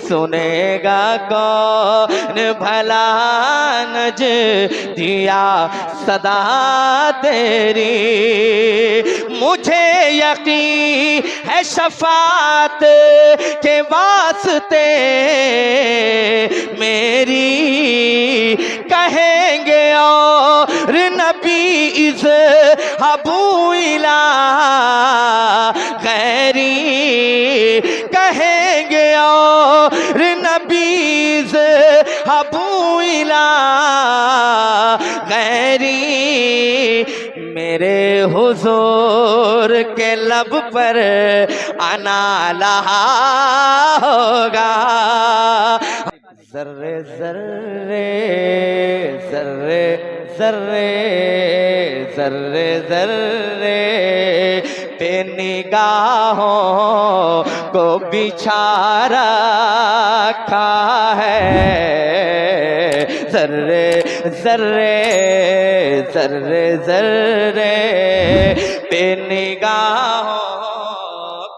सुनेगा कौन भला नज दिया सदा तेरी। मुझे यकीन है शफात के वास्ते मेरी कहेंगे और नबी इस हबूइला गैरी, कहेंगे और नबी इस हबूइला गैरी। मेरे हुजूर के लब पर आना लहा होगा। जर्रे जर्रे जर्रे जर्रे जर्रे जर्रे पे निगाहों को बिछा रखा है। जर्रे जर्रे जर्रे जर्रे पे निगाहों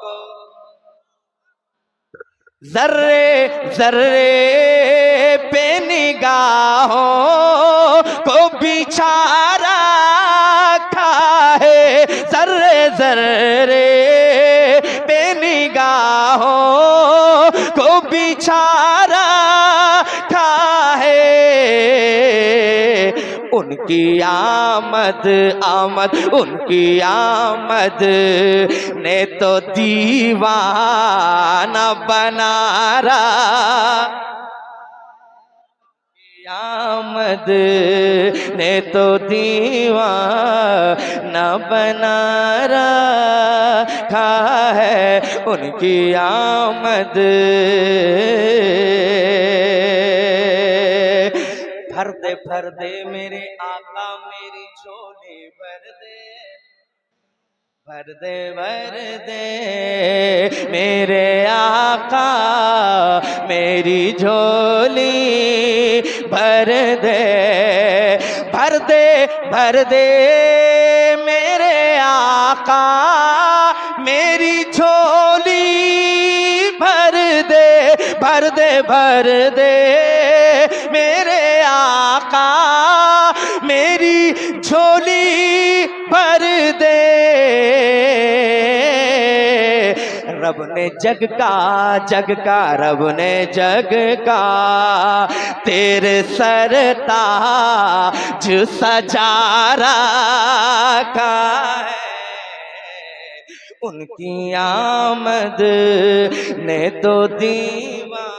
को, जर्रे जर्रे पे निगाहों को बिछा रखा है। जर्रे जर्रे पे निगाहों को बिछा रखा है। उनकी आमद आमद उनकी आमद ने तो दीवाना बना रहा। आमद ने तो दीवाना बना रखा है। उनकी आमद भर दे मेरे आका मेरी झोली भर दे, भर दे मेरे आका मेरी झोली भर दे। भर दे मेरे आका मेरी झोली भर दे। भर दे मेरे आका मेरी झोली भर दे। रब ने जग का रब ने जग का तेरे सरताज सजा रखा है। उनकी आमद ने तो दीवाना,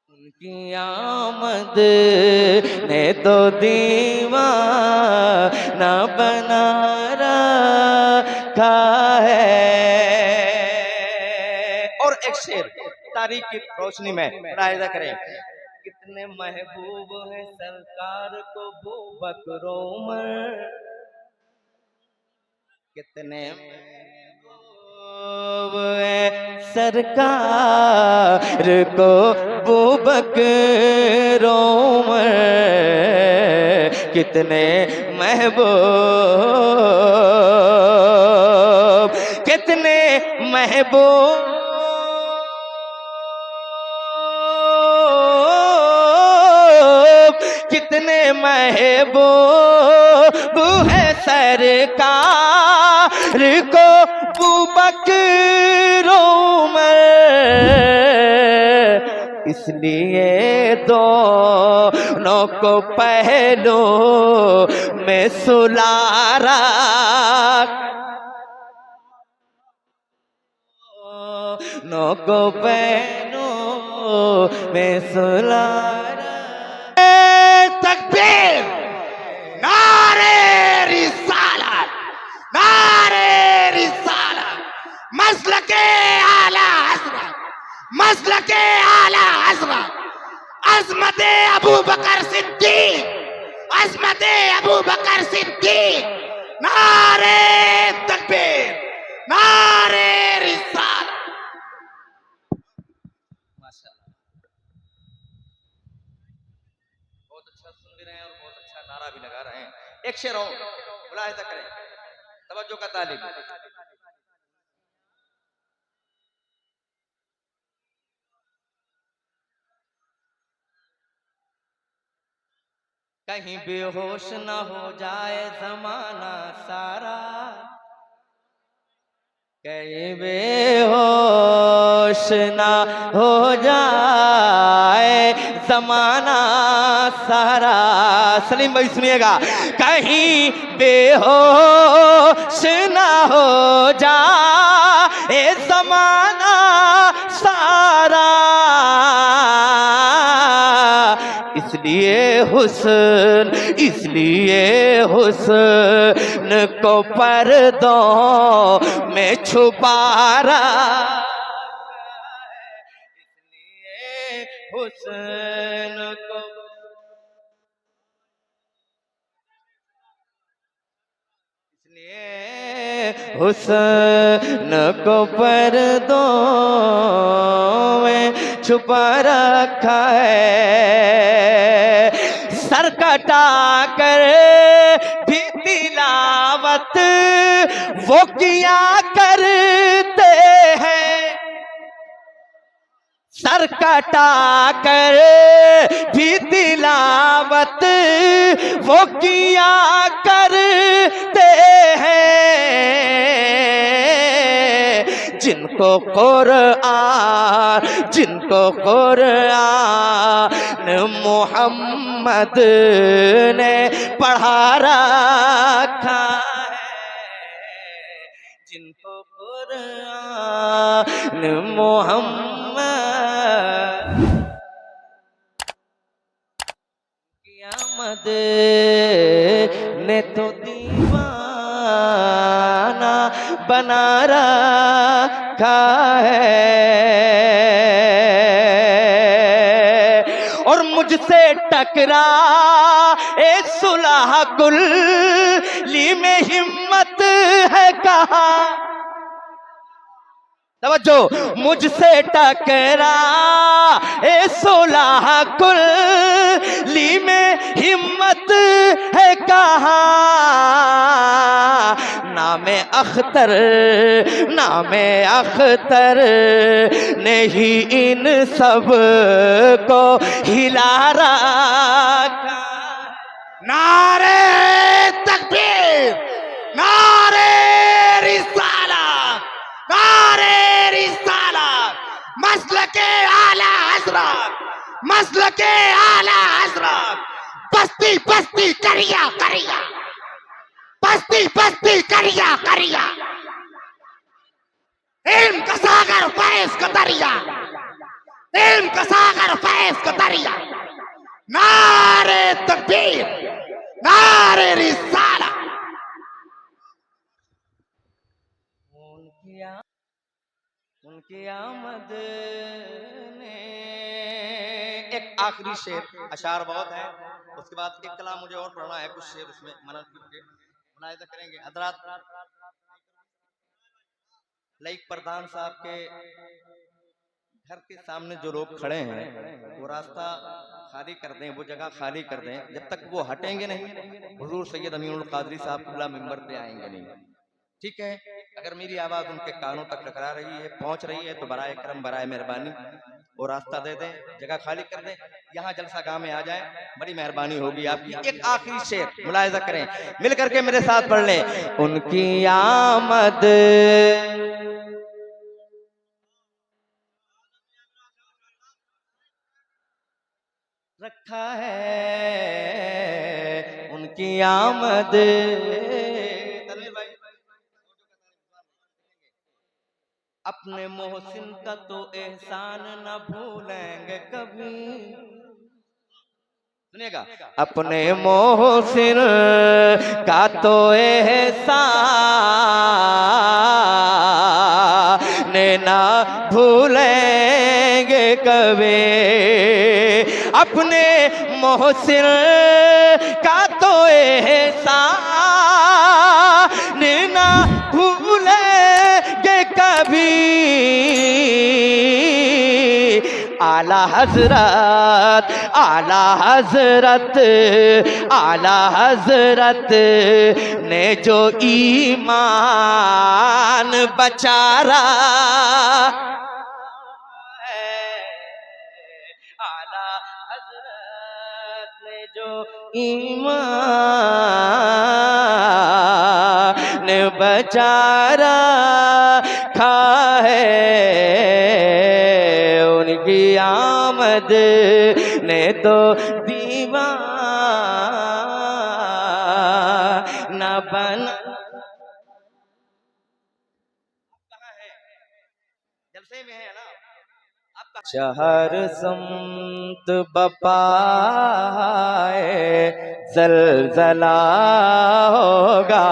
उनकी आमद ने तो दीवाना बना रखा है। और एक शेर तारीख की रोशनी में मुलाहिजा करें। कितने महबूब है सरकार को बू बकर उमर, कितने महबूब है सरकार को बू बकर उमर। कितने महबूब कितने महबूब कितने महबूब है सरकार को बू बकर उमर। इसलिए दोनों को पहलू में सुला दोनों को पहलू में सुला। तकबीर, नारे रिसालत, नारे रिसालत, मसलके आला हज़रत, मसलके आला हज़रत, अज़मते अबू बकर सिद्दीक, अज़मते अबू बकर सिद्दीक। नारे तकबीर, नारे रिसालत। बहुत अच्छा सुन भी रहे हैं और बहुत अच्छा नारा भी लगा रहे हैं। एक शेर और मुलाहिजा करें, तवज्जो का तालिब। कहीं बेहोश न हो जाए जमाना सारा, कहीं बेहोश ना हो जाए जमाना सारा। सलीम भाई सुनिएगा, कहीं बेहोश ना हो जाए जमाना सारा, इसलिए हुस्न, इसलिए हुस्न को पर्दों में छुपा रहा, इसलिए हुस्न को, इसलिए हुस्न को पर्दों में छुपा रखा है। सर कटा कर भी तिलावत वो किया करते हैं, सर कटा कर भी तिलावत वो किया करते हैं, जिनको कुरआन, जिनको कुरआन मोहम्मद ने पढ़ा रखा है, जिनको कुरआन मोहम्मद क़यामत ने तो दीवाना बना रखा है, और मुझसे टकरा ए सुलह कुल्ली में हिम्मत है कहाँ, तवज्जो, मुझसे टकरा ए सुलह कुल्ली में हिम्मत है कहाँ, नामे अख्तर, नामे अख्तर ने ही इन सब को हिला रखा। नारे तकबीर, नारे रिसालत, नारे रिसालत, मसलके आला हजरत, मसलके आला हजरत, बस्ती बस्ती करिया करिया, बस्ती बस्ती करिया करिया, इल्म का सागर फैज का दरिया, इल्म का सागर फैज का दरिया, नारे तकबीर, नारे रिसालत। उनकी आमद ने, एक आखिरी शेर, अशार बहुत है, उसके बाद एक कलाम मुझे और पढ़ना है, कुछ शेर उसमें मनत करके मुलाहिजा करेंगे। हजरात, लाइक प्रधान साहब के घर के सामने जो लोग खड़े हैं वो रास्ता खाली कर दें, वो जगह खाली कर दें, जब तक वो हटेंगे नहीं हुजूर सैयद अमीनुल कादरी साहब क़िबला मिंबर पे आएंगे नहीं, ठीक है। अगर मेरी आवाज उनके कानों तक टकरा रही है, पहुंच रही है, तो बराए करम, बराए मेहरबानी वो रास्ता दे दें, जगह खाली कर दें, यहाँ जलसा गाह में आ जाए, बड़ी मेहरबानी होगी आपकी। एक आखिरी शेर मुलाहिजा करें, मिल करके मेरे साथ पढ़ लें। उनकी आमद रखा है, उनकी आमद, अपने मोहसिन का तो एहसान न भूलेंगे कभी, सुनिएगा, अपने मोहसिन का तो एहसान ना भूलेंगे कभी, अपने मोहसिन का तो एहसान ना भूलेंगे कभी। आला हजरत, आला हजरत, आला हजरत ने जो ईमान बचारा, आला हजरत ने जो ईमान बचारा खा है, उनकी आमद ने तो दीवाना बना। कहाँ है? जलसे में है ना आप? शहर समत बपाए जलजला होगा,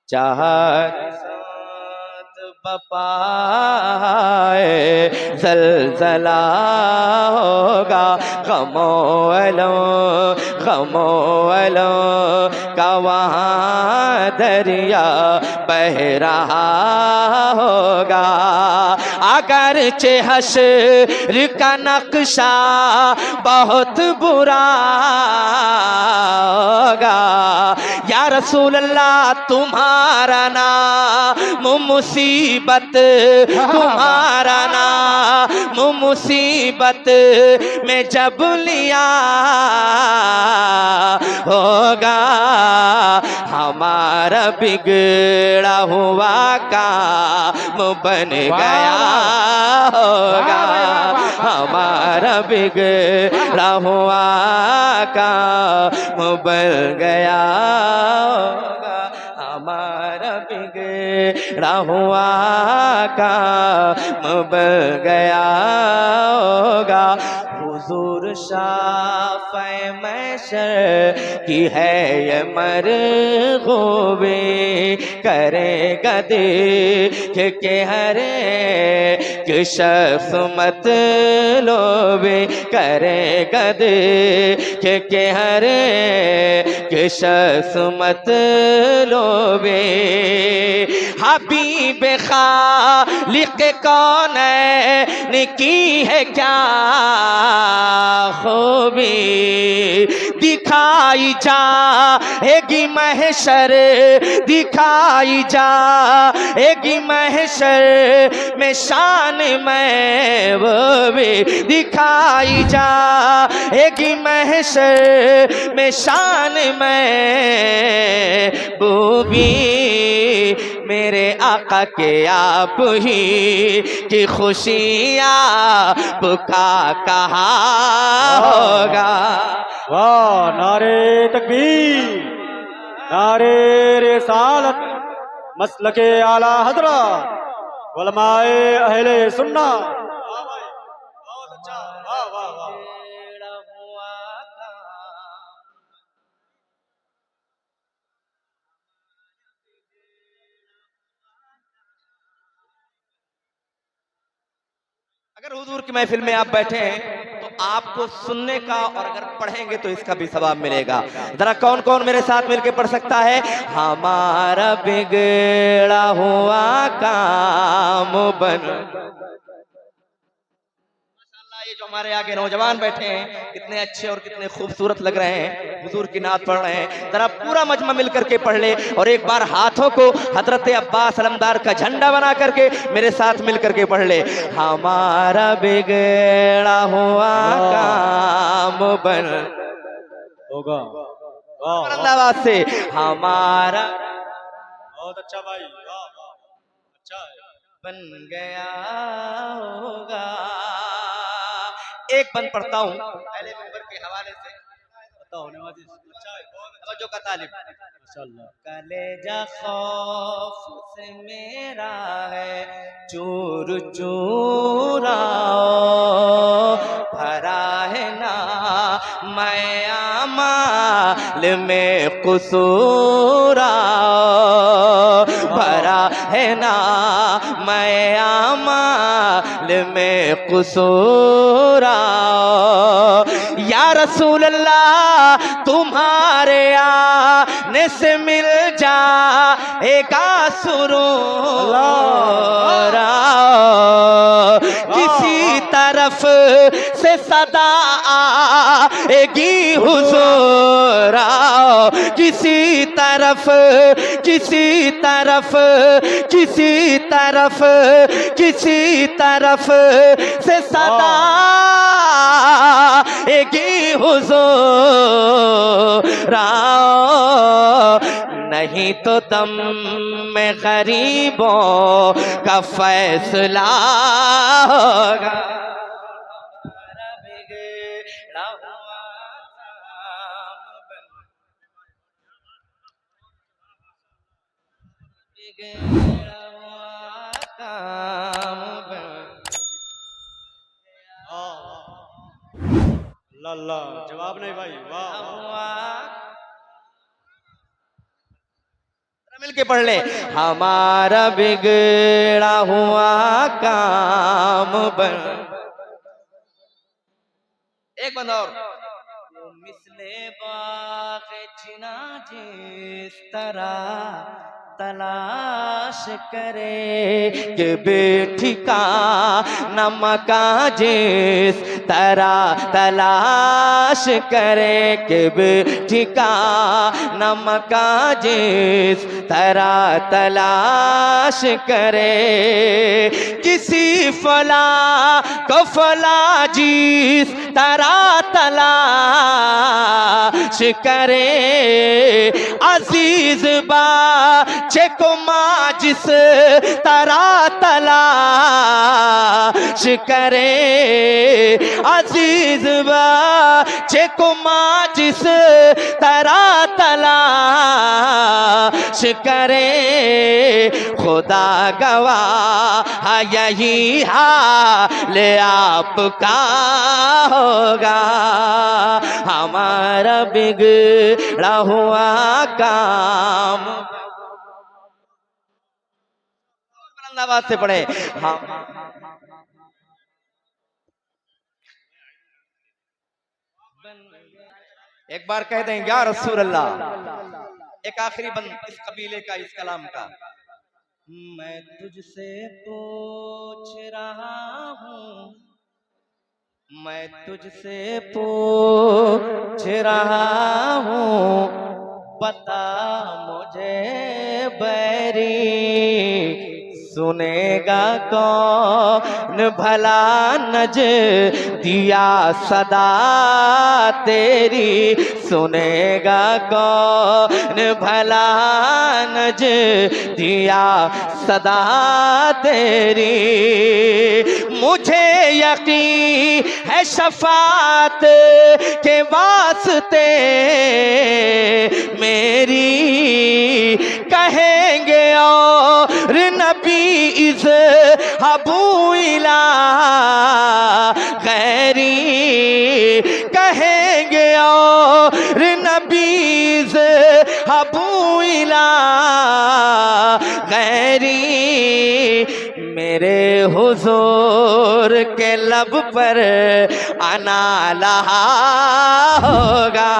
चाहर समत बपाए जलजला होगा। गमों का वहाँ दरिया बह रहा होगा। अगरचे हश्र का नक्शा बहुत बुरा होगा। या रसूल अल्लाह तुम्हारा नाम मुसीबत, तुम्हारा नाम मुसीबत में जब लिया होगा, हमारा बिगड़ा हुआ काम बन गया होगा। हमारा बिगड़ा हुआ काम बन गया होगा। हमारा बिगड़ा हुआ काम बन गया होगा। हुजूर शाफ़े महशर की है ये मरग़ूबी, करेगा देख के हरे कि शख्स मतलूबी, करेगा देख के हरे कि शख्स मतलूबी। हबीब खालिक़ कौनैन की है क्या खूबी, दिखाई जाएगी महशर, दिखाई जाएगी महशर में शान महबूबी, दिखाई जाएगी महशर में शान महबूबी। मेरे आका के आप ही की खुशियाँ पुका कहा होगा। वाह, नारे तकबीर, नारे रिसालत, मसलके आला हजरत, उलमाए अहले सुन्ना। बहुत अच्छा, वाह वाह वाह। अगर हुजूर की महफिल में आप बैठे हैं तो आपको सुनने का, और अगर पढ़ेंगे तो इसका भी सवाब मिलेगा। जरा कौन कौन मेरे साथ मिलके पढ़ सकता है? हमारा बिगड़ा हुआ काम बन। माशाअल्लाह, ये जो हमारे आगे नौजवान बैठे हैं कितने अच्छे और कितने खूबसूरत लग रहे हैं, हुजूर की नात पढ़ रहे हैं। जरा पूरा मजमा मिल करके पढ़ ले और एक बार हाथों को हजरत अब्बास अलमदार का झंडा बना करके मेरे साथ मिल करके पढ़ ले। हमारा बिगड़ा हुआ काम बन होगा। वाह अल्लाह से हमारा बहुत अच्छा भाई, वाह वाह, अच्छा है। बन गया होगा। एक बंद पढ़ता हूँ पहले नंबर के हवाले से, पता होने वाली, अच्छा है, बहुत अच्छा। जो का तालिब माशाअल्लाह। कलेजा खौफ से मेरा है चूर चूराओ, भरा है ना मैं आमाल में कुसूराओ, भरा है ना मैं आमाल में कुसूराओ। या रसूल अल्लाह तुम्हारे आने से मिल जाएगा सुरूर, किसी तरफ से सदा आएगी हुजूर, किसी तरफ किसी तरफ किसी तरफ किसी तरफ से सदा आएगी हुजूर आओ, नहीं तो दम में गरीबों का फैसला होगा। बिगड़ा हुआ काम बन ला ला जवाब नहीं भाई, वाह वाह। मिल के पढ़ ले। हमारा बिगड़ा हुआ काम बन। एक बंद और। मिसले बाग जिना जिस तरह तलाश करे कि बेठिका नमका जिस तरह तलाश करे कि बेठिका नमका जिस तरह तलाश करे, किसी फला को फला जिस तरह तलाश करे, अजीज बच्चे को माँ जिस तरह तलाश करे, अजीज बच्चे को माँ जिस तरह तलाश करे, खुदा गवाह यही हाल आपका होगा। हमारा बिगड़ा हुआ काम। बुलंद आवाज से पढ़े। हम एक बार कह दें या रसूल अल्लाह। एक आखिरी बंद इस कबीले का, इस कलाम का। मैं तुझसे पूछ रहा हूँ, मैं तुझसे पूछ रहा हूँ, बता मुझे बैरी सुनेगा कौन भला नज दिया सदा तेरी, सुनेगा कौन भला नज दिया सदा तेरी। मुझे यकीन है शफात के वास्ते मेरी कहेंगे और नबी इस हबूइला गैरी, कहेंगे और नबी इस हबूइला गैरी, मेरे हुजूर के लब पर आना लहा होगा।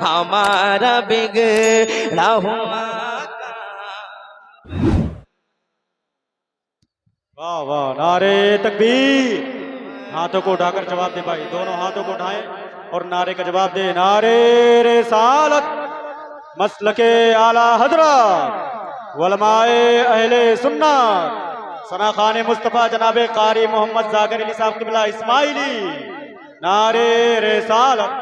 हमारा बिगड़ा हुआ। वाह वाह, नारे तकबीर। हाथों को उठाकर जवाब दे भाई, दोनों हाथों को उठाएं और नारे का जवाब दे। नारे रिसालत मसलके आला हजरत वलमाए अहले सुन्नत सना खान मुस्तफ़ा जनाबे कारी मोहम्मद जाकिर अली साहब क़िबला इस्माइली। नारे रिसालत।